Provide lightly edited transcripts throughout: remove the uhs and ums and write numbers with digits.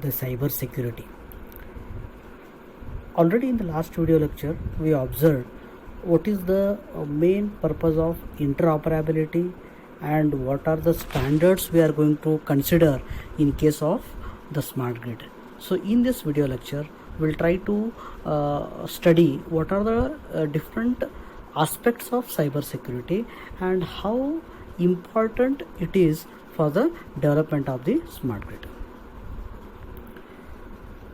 the cyber security. Already in the last video lecture we observed what is the main purpose of interoperability and what are the standards we are going to consider in case of the smart grid. So in this video lecture we'll try to study what are the different aspects of cyber security and how important it is for the development of the smart grid.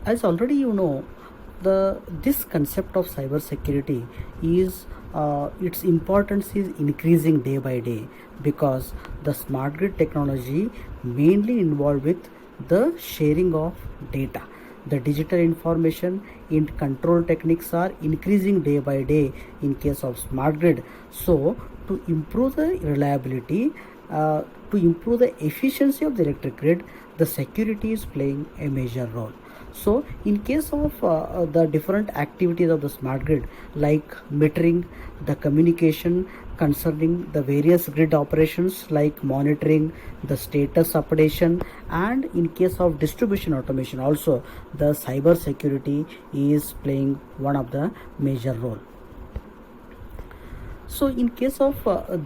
As already you know, this concept of cyber security is its importance is increasing day by day, because the smart grid technology mainly involved with the sharing of data. The digital information in control techniques are increasing day by day in case of smart grid. So to improve the reliability, to improve the efficiency of the electric grid, the security is playing a major role. So in case of the different activities of the smart grid, like metering, the communication concerning the various grid operations like monitoring, the status updation, and in case of distribution automation also, the cyber security is playing one of the major role. So in case of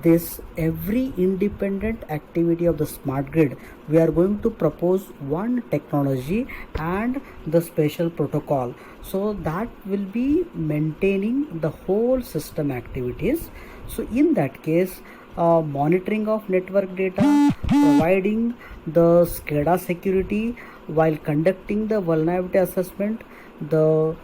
this every independent activity of the smart grid, we are going to propose one technology and the special protocol, so that will be maintaining the whole system activities. So in that case, monitoring of network data, providing the SCADA security while conducting the vulnerability assessment, the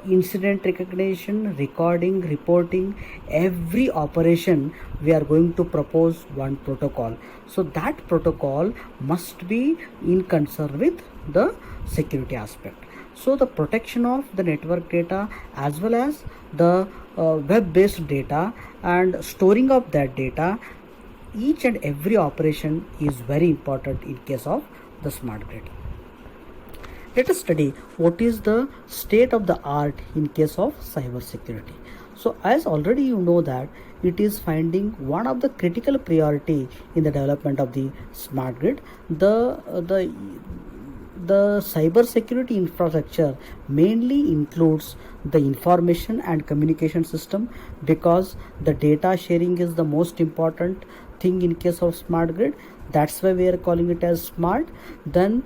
incident recognition, recording, reporting, every operation we are going to propose one protocol. So that protocol must be in concern with the security aspect. So the protection of the network data as well as the web-based data and storing of that data, each and every operation is very important in case of the smart grid. Let us study what is the state of the art in case of cyber security. So as already you know that it is finding one of the critical priority in the development of the smart grid. The cyber security infrastructure mainly includes the information and communication system, because the data sharing is the most important thing in case of smart grid. That's why we are calling it as smart. Then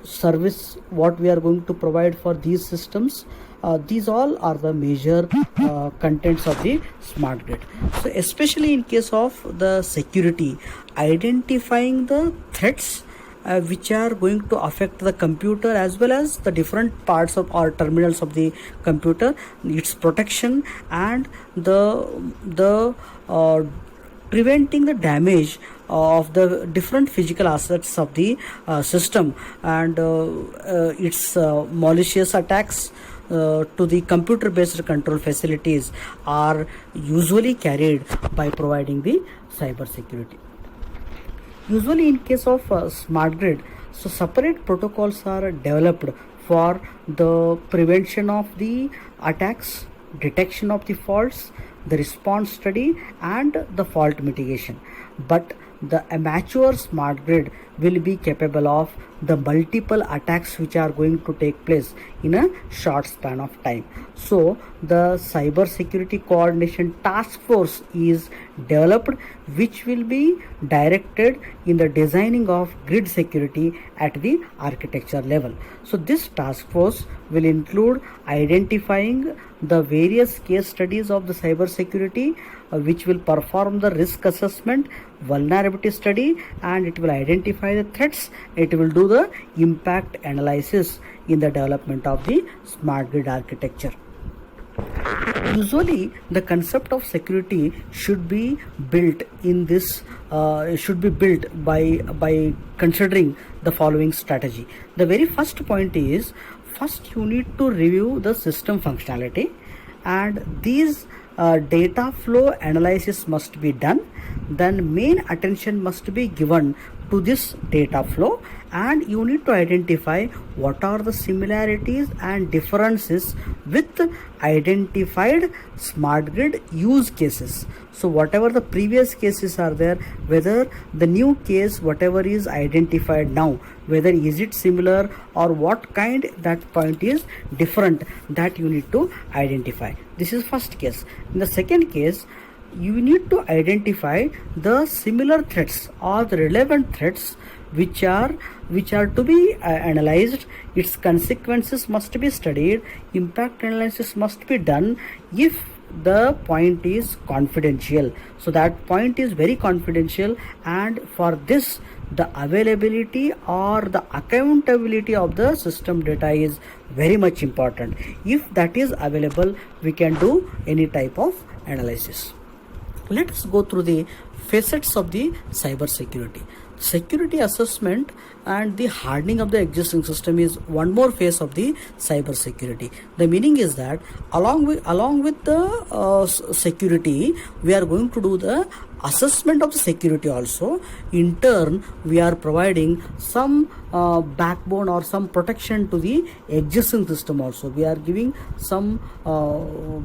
service what we are going to provide for these systems, these all are the major contents of the smart grid. So especially in case of the security, identifying the threats which are going to affect the computer as well as the different parts of our terminals of the computer, its protection and the preventing the damage of the different physical assets of the system and its malicious attacks to the computer based control facilities are usually carried by providing the cyber security. Usually in case of smart grid, so separate protocols are developed for the prevention of the attacks, detection of the faults, the response study and the fault mitigation. But the mature smart grid will be capable of the multiple attacks which are going to take place in a short span of time. So the cyber security coordination task force is developed, which will be directed in the designing of grid security at the architecture level. So this task force will include identifying the various case studies of the cyber security, which will perform the risk assessment, vulnerability study, and it will identify the threats. It will do the impact analysis in the development of the smart grid architecture. Usually the concept of security should be built in this by considering the following strategy. The very first point is, first you need to review the system functionality, and these data flow analysis must be done. Then main attention must be given to this data flow, and you need to identify what are the similarities and differences with identified smart grid use cases. So whatever the previous cases are there, whether the new case whatever is identified now, whether is it similar or what kind that point is different, that you need to identify. This is first case. In the second case, you need to identify the similar threats or the relevant threats which are to be analyzed. Its consequences must be studied, impact analysis must be done if the point is confidential. So that point is very confidential, and for this the availability or the accountability of the system data is very much important. If that is available, we can do any type of analysis. Let us go through the facets of the cyber security. Security assessment and the hardening of the existing system is one more phase of the cyber security. The meaning is that along with the security, we are going to do the assessment of the security also. In turn, we are providing some backbone or some protection to the existing system also. We are giving some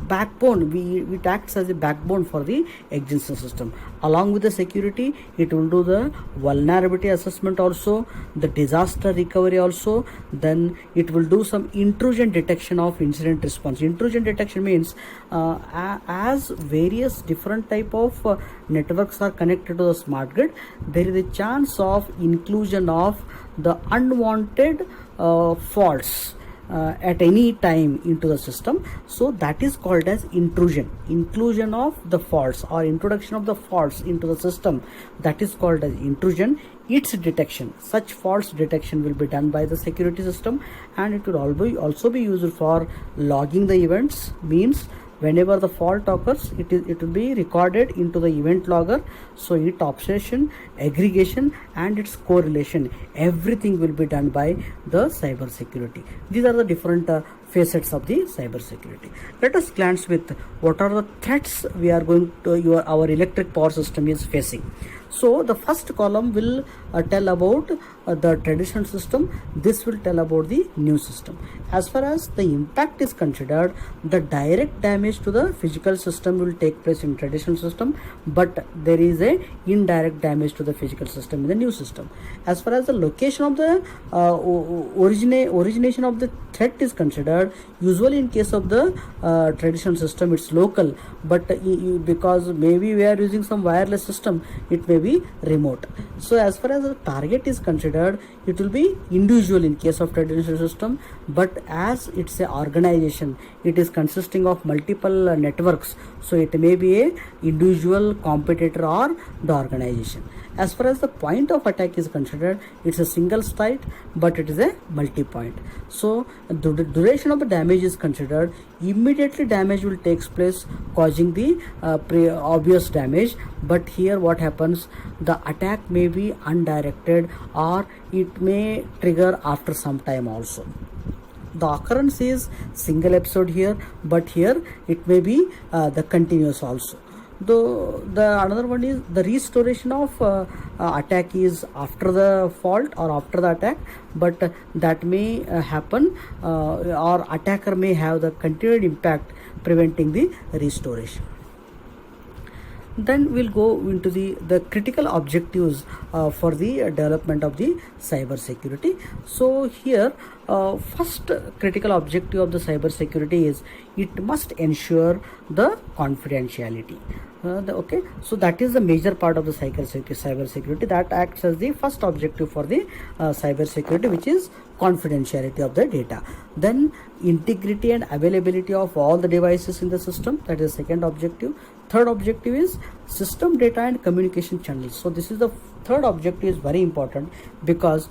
backbone. It acts as a backbone for the existing system. Along with the security, it will do the vulnerability assessment also, the disaster recovery also. Then it will do some intrusion detection of incident response. Intrusion detection means as various different type of networks are connected to the smart grid, there is a chance of inclusion of the unwanted faults at any time into the system. So that is called as inclusion of the faults or introduction of the faults into the system. That is called as intrusion. Its detection, such faults detection will be done by the security system, and it will also be used for logging the events. Means whenever the fault occurs, it will be recorded into the event logger. So its observation, aggregation and its correlation, everything will be done by the cyber security. These are the different facets of the cyber security. Let us glance with what are the threats we are going to our electric power system is facing. So the first column will tell about the traditional system. This will tell about the new system. As far as the impact is considered, the direct damage to the physical system will take place in traditional system, but there is a indirect damage to the physical system in the new system. As far as the location of the origination of the threat is considered, usually in case of the traditional system it's local, but because maybe we are using some wireless system, it may be remote. So as far as the target is considered, it will be individual in case of traditional system, but as it's a organization, it is consisting of multiple networks, so it may be a individual competitor or the organization. As far as the point of attack is considered, it's a single site, but it is a multi-point. So the duration of the damage is considered. Immediately damage will take place, causing the obvious damage, but here what happens, the attack may be undirected or it may trigger after some time also. The occurrence is single episode here, but here it may be the continuous also. The another one is the restoration of attack is after the fault or after the attack, but that may happen or attacker may have the continued impact preventing the restoration. Then we'll go into the critical objectives for the development of the cyber security. So here first critical objective of the cyber security is it must ensure the confidentiality. Okay, so that is the major part of the cyber security that acts as the first objective for the cyber security, which is confidentiality of the data. Then integrity and availability of all the devices in the system, that is the second objective. Third objective is system data and communication channels. So this is the third objective is very important, because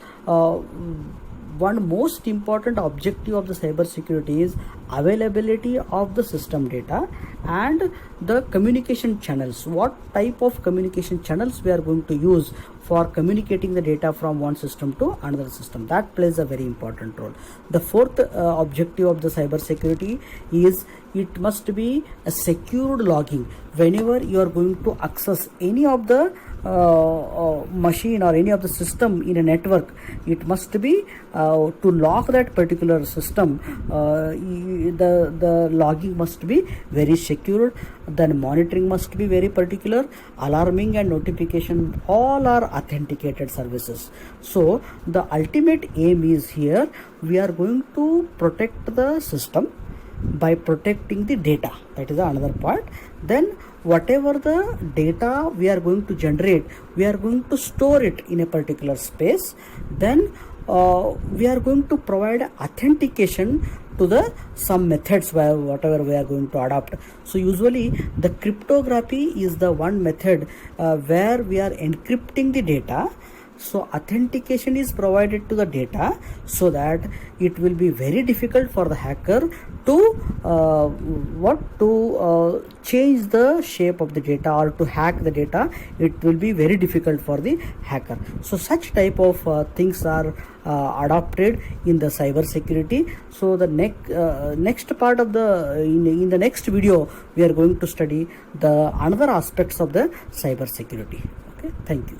one most important objective of the cyber security is availability of the system data and the communication channels. What type of communication channels we are going to use for communicating the data from one system to another system, that plays a very important role. The fourth objective of the cyber security is it must be a secured logging. Whenever you are going to access any of the machine or any of the system in a network, it must be to lock that particular system, the logging must be very secure, then monitoring must be very particular, alarming and notification all are authenticated services. So the ultimate aim is here, we are going to protect the system by protecting the data. That is the another part. Then whatever the data we are going to generate, we are going to store it in a particular space. Then we are going to provide authentication to the some methods where whatever we are going to adopt. So usually the cryptography is the one method where we are encrypting the data. So authentication is provided to the data so that it will be very difficult for the hacker to change the shape of the data or to hack the data. It will be very difficult for the hacker. So such type of things are adopted in the cyber security. So the next part of the in the next video we are going to study the another aspects of the cyber security. Okay, thank you.